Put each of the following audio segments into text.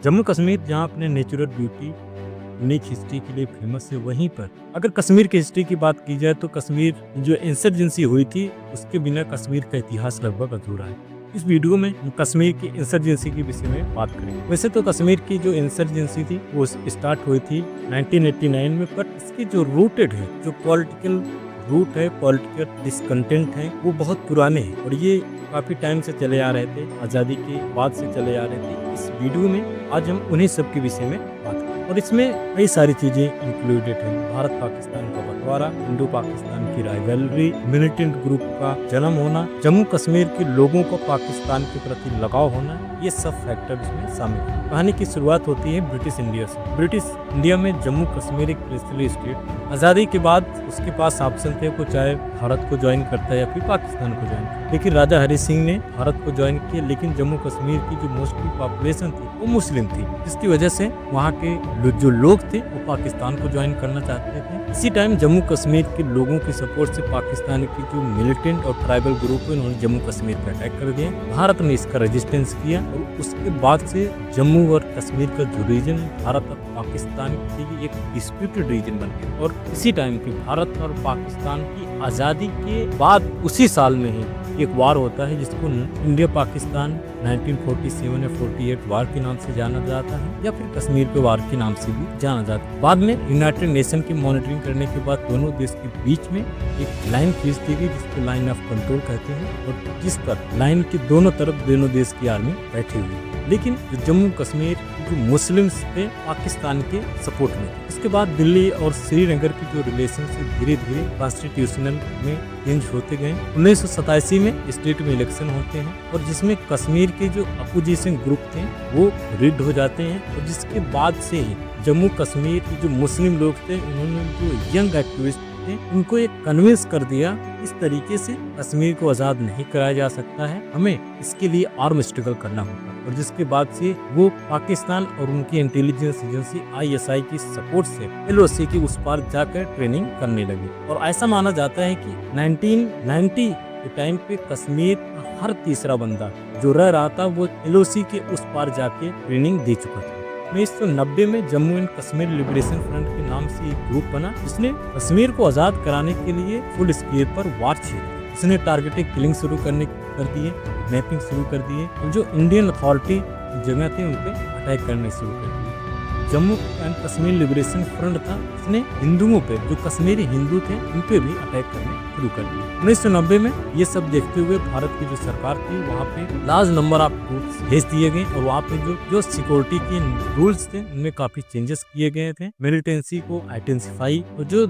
जम्मू कश्मीर जहाँ अपने natural beauty, unique history के लिए फेमस है, वहीं पर अगर कश्मीर की हिस्ट्री की बात की जाए तो कश्मीर जो इंसर्जेंसी हुई थी उसके बिना कश्मीर का इतिहास लगभग अधूरा है। इस वीडियो में हम कश्मीर की इंसर्जेंसी के विषय में बात करेंगे। वैसे तो कश्मीर की जो इंसर्जेंसी थी वो स्टार्ट हुई थी 1989 में, पर इसकी जो रूटेड है, जो पॉलिटिकल रूट है, पॉलिटिकल डिसकंटेंट है, वो बहुत पुराने हैं और ये काफी टाइम से चले आ रहे थे, आज़ादी के बाद से चले आ रहे थे। इस वीडियो में आज हम उन्हीं सब के विषय में बात करेंगे और इसमें कई सारी चीजें इंक्लूडेड हैं। भारत पाकिस्तान का बंटवारा, इंडो पाकिस्तान की राइवलरी, मिलिटेंट ग्रुप का जन्म होना, जम्मू कश्मीर के लोगों को पाकिस्तान के प्रति लगाव होना, ये सब फैक्टर इसमें शामिल है। कहानी की शुरुआत होती है ब्रिटिश इंडिया से। ब्रिटिश इंडिया में जम्मू कश्मीर एक प्रिंसली स्टेट। आज़ादी के बाद उसके पास ऑप्शन थे को चाहे भारत को ज्वाइन करता है या फिर पाकिस्तान को ज्वाइन करता, लेकिन राजा हरि सिंह ने भारत को ज्वाइन किया। लेकिन जम्मू कश्मीर की जो मोस्टली पॉपुलेशन थी वो मुस्लिम थी, जिसकी वजह से वहाँ के जो लोग थे वो पाकिस्तान को ज्वाइन करना चाहते थे। इसी टाइम जम्मू कश्मीर के लोगों के सपोर्ट से पाकिस्तान की जो मिलिटेंट और ट्राइबल ग्रुप है उन्होंने जम्मू कश्मीर पर अटैक कर दिया। भारत ने इसका रेजिस्टेंस किया और उसके बाद से जम्मू और कश्मीर का जो रीजन है भारत और पाकिस्तान के लिए एक डिस्प्यूटेड रीजन बन गया। और इसी टाइम पे भारत और पाकिस्तान की आज़ादी के बाद उसी साल में ही एक वार होता है जिसको इंडिया पाकिस्तान 1947 या 48 वार के नाम से जाना जाता है, या फिर कश्मीर के वार के नाम से भी जाना जाता है। बाद में यूनाइटेड नेशन की मॉनिटरिंग करने के बाद दोनों देश के बीच में एक लाइन खींच दी गई जिसको लाइन ऑफ कंट्रोल कहते हैं, और जिस पर लाइन के दोनों तरफ दोनों देश की आर्मी बैठी हुई है। लेकिन जो जम्मू कश्मीर जो मुस्लिम्स थे पाकिस्तान के सपोर्ट में। इसके बाद दिल्ली और श्रीनगर की जो रिलेशन से धीरे धीरे कॉन्स्टिट्यूशनल में चेंज होते गए। 1987 में स्टेट में इलेक्शन होते हैं और जिसमें कश्मीर के जो अपोजिशन ग्रुप थे वो रिड हो जाते हैं, और जिसके बाद से ही जम्मू कश्मीर के जो मुस्लिम लोग थे उन्होंने जो यंग एक्टिविस्ट थे उनको एक कन्विंस कर दिया इस तरीके से कश्मीर को आज़ाद नहीं कराया जा सकता है, हमें इसके लिए आर्म स्ट्रगल करना होगा। और जिसके बाद से वो पाकिस्तान और उनकी इंटेलिजेंस एजेंसी ISI की सपोर्ट से LOC के उस पार जाकर ट्रेनिंग करने लगी। और ऐसा माना जाता है कि 1990 के टाइम पे कश्मीर का हर तीसरा बंदा जो रह रहा था वो LOC के उस पार जाके ट्रेनिंग दे चुका था। 1990 में Jammu and Kashmir liberation front के नाम से एक ग्रुप बना जिसने कश्मीर को आज़ाद कराने के लिए फुल स्केल पर वार छेड़ी। इसने टारगेटेड किलिंग शुरू कर दिए, मैपिंग शुरू कर दिए, और जो इंडियन अथॉरिटी जगह थे उन पे अटैक करने शुरू कर दिए। Jammu and Kashmir liberation front था, इसने हिंदुओं पे, जो कश्मीरी हिंदू थे उन पे भी अटैक करने शुरू कर दिए। 1990 में ये सब देखते हुए भारत की जो सरकार थी वहाँ पे लार्ज नंबर ऑफ ट्रूप्स भेज दिए गए, और वहाँ पे जो सिक्योरिटी के रूल्स थे उनमें काफी चेंजेस किए गए थे। मिलिटेंसी को आइडेंटिफाई और जो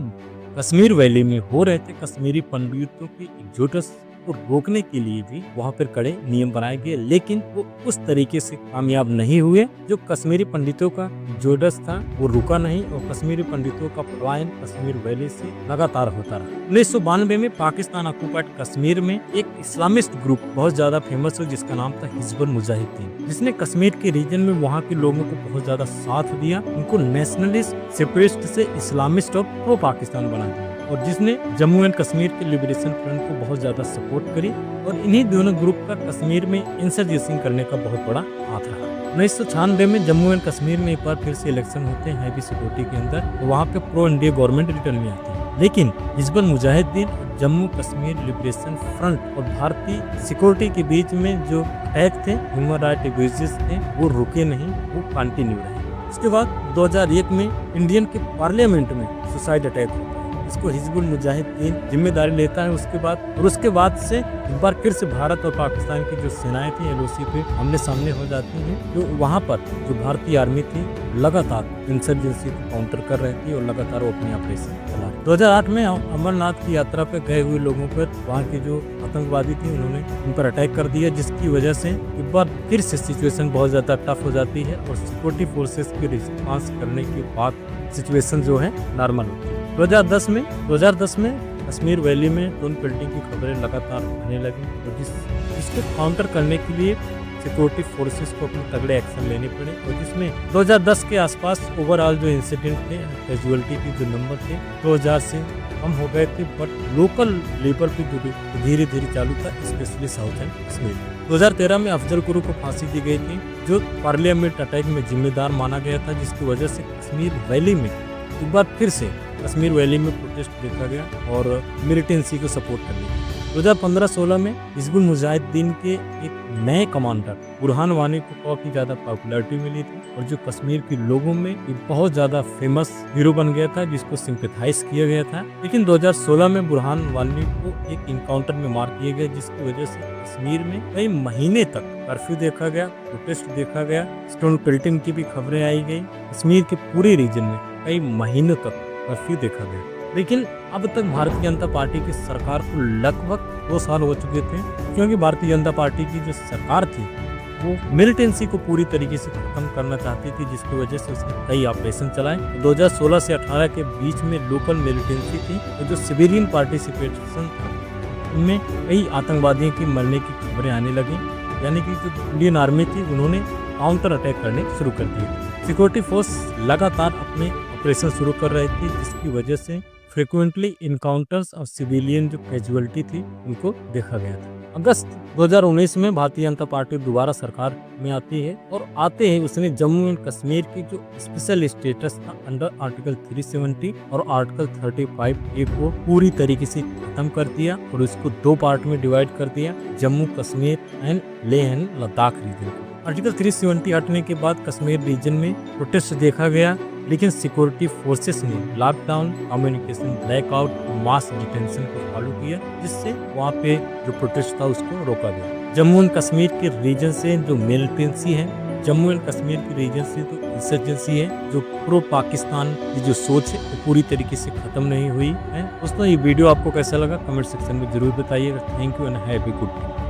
कश्मीर वैली में हो रहे थे कश्मीरी पंडितों की एक्सोडस को रोकने के लिए भी वहाँ पर कड़े नियम बनाए गए, लेकिन वो उस तरीके से कामयाब नहीं हुए। जो कश्मीरी पंडितों का एक्सोडस था वो रुका नहीं, और कश्मीरी पंडितों का पलायन कश्मीर वैली से लगातार होता रहा। 1992 में पाकिस्तान ऑक्युपाइड कश्मीर में एक इस्लामिस्ट ग्रुप बहुत ज्यादा फेमस हो जिसका नाम था हिजबुल मुजाहिदीन, जिसने कश्मीर के रीजन में वहाँ के लोगों को बहुत ज्यादा साथ दिया, उनको नेशनलिस्ट सेपरेटिस्ट से इस्लामिस्ट और प्रो पाकिस्तान बना दिया, और जिसने जम्मू एंड कश्मीर के लिबरेशन फ्रंट को बहुत ज्यादा सपोर्ट करी। और इन्हीं दोनों ग्रुप का कश्मीर में इंसर्जेंसी करने का बहुत बड़ा हाथ रहा। 1996 में जम्मू एंड कश्मीर में एक बार फिर से इलेक्शन होते हैं हैवी सिक्योरिटी के अंदर, तो वहाँ पे प्रो इंडिया गवर्नमेंट रिटर्न में आती है। लेकिन हिजबुल मुजाहिदीन और जम्मू कश्मीर लिबरेशन फ्रंट और भारतीय सिक्योरिटी के बीच में जो अटैक थे, ह्यूमन राइट एब्यूजेस थे, वो रुके नहीं, वो कंटिन्यू रहे। उसके बाद 2001 में इंडियन के पार्लियामेंट में सुसाइड अटैक होता है, इसको हिजबुल मुजाहिदीन जिम्मेदारी लेता है। उसके बाद से एक बार फिर से भारत और पाकिस्तान की जो सेनाएं थी LOC पे आमने सामने हो जाती हैं, जो वहाँ पर जो भारतीय आर्मी थी लगातार इंसर्जेंसी को काउंटर कर रही थी और लगातार वो अपने ऑपरेशन चला। 2008 में अमरनाथ की यात्रा पर गए हुए लोगों पर वहाँ के जो आतंकवादी थे उन्होंने उन पर अटैक कर दिया, जिसकी वजह से एक बार फिर से सिचुएशन बहुत ज्यादा टफ हो जाती है और सिक्योरिटी फोर्सेस की रिस्पांस करने के बाद सिचुएशन जो है नॉर्मल होती है। 2010 में कश्मीर वैली में ड्रोन पेल्टिंग की खबरें लगातार आने लगी, और जिसको काउंटर करने के लिए सिक्योरिटी फोर्सेस को अपने तगड़े एक्शन लेने पड़े, और जिसमें 2010 के आसपास ओवरऑल जो इंसिडेंट थे, कैजुअलिटी की जो नंबर थे 2000 से कम हो गए थे, बट लोकल लेवल पे जो धीरे धीरे चालू था, स्पेशली साउथ एंड कश्मीर। 2013 में अफजल गुरु को फांसी दी गई थी, जो पार्लियामेंट अटैक में जिम्मेदार माना गया था, जिसकी वजह से कश्मीर वैली में एक बार फिर से कश्मीर वैली में प्रोटेस्ट देखा गया और मिलिटेंसी को सपोर्ट करने लगी। 2015-16 में हिजबुल मुजाहिदीन के एक नए कमांडर बुरहान वानी को काफी ज्यादा पॉपुलैरिटी मिली थी और जो कश्मीर के लोगों में एक बहुत ज्यादा फेमस हीरो बन गया था, जिसको सिंपैथाइज किया गया था। लेकिन 2016 में बुरहान वानी को एक इनकाउंटर में मार दिया गया, जिसकी वजह से कश्मीर में कई महीने तक कर्फ्यू देखा गया, प्रोटेस्ट देखा गया, स्टोन पेल्टिंग की भी खबरें आई गई। कश्मीर के पूरे रीजन में कई महीनों तक कर्फ्यू देखा गया। लेकिन अब तक भारतीय जनता पार्टी की सरकार को लगभग 2 साल हो चुके थे, क्योंकि भारतीय जनता पार्टी की जो सरकार थी वो मिलिटेंसी को पूरी तरीके से खत्म करना चाहती थी, जिसकी वजह से उसने कई ऑपरेशन चलाए। 2016 से 18 के बीच में लोकल मिलिटेंसी थी, तो जो सिविलियन पार्टिसिपेशन था उनमें कई आतंकवादियों की मरने की खबरें आने लगी, यानी कि जो इंडियन आर्मी थी उन्होंने काउंटर अटैक करने शुरू कर दिए। सिक्योरिटी फोर्स लगातार अपने ऑपरेशन शुरू कर रही थी, जिसकी वजह से फ्रिक्वेंटली इनकाउंटर्स और सिविलियन जो कैजुअलिटी थी उनको देखा गया था। अगस्त 2019 में भारतीय जनता पार्टी दोबारा सरकार में आती है और आते ही उसने जम्मू एंड कश्मीर की जो स्पेशल स्टेटस था अंडर आर्टिकल 370 और आर्टिकल 35A को पूरी तरीके से खत्म कर दिया और उसको 2 पार्ट में डिवाइड कर दिया, Jammu Kashmir and Leh and Ladakh region को। आर्टिकल 370 हटने के बाद कश्मीर रीजन में प्रोटेस्ट देखा गया, लेकिन सिक्योरिटी फोर्सेस ने लॉकडाउन, कम्युनिकेशन ब्लैकआउट और मास डिटेंशन को फॉलो किया, जिससे वहाँ पे जो प्रोटेस्ट था उसको रोका गया। जम्मू एंड कश्मीर के रीजन से जो मिलिटेंसी है, जम्मू एंड कश्मीर के रीजन से जो इंसर्जेंसी है, जो प्रो पाकिस्तान की जो सोच है वो पूरी तरीके से खत्म नहीं हुई है। दोस्तों, ये वीडियो आपको कैसा लगा कमेंट सेक्शन में जरूर बताइएगा। Thank you and have a good day.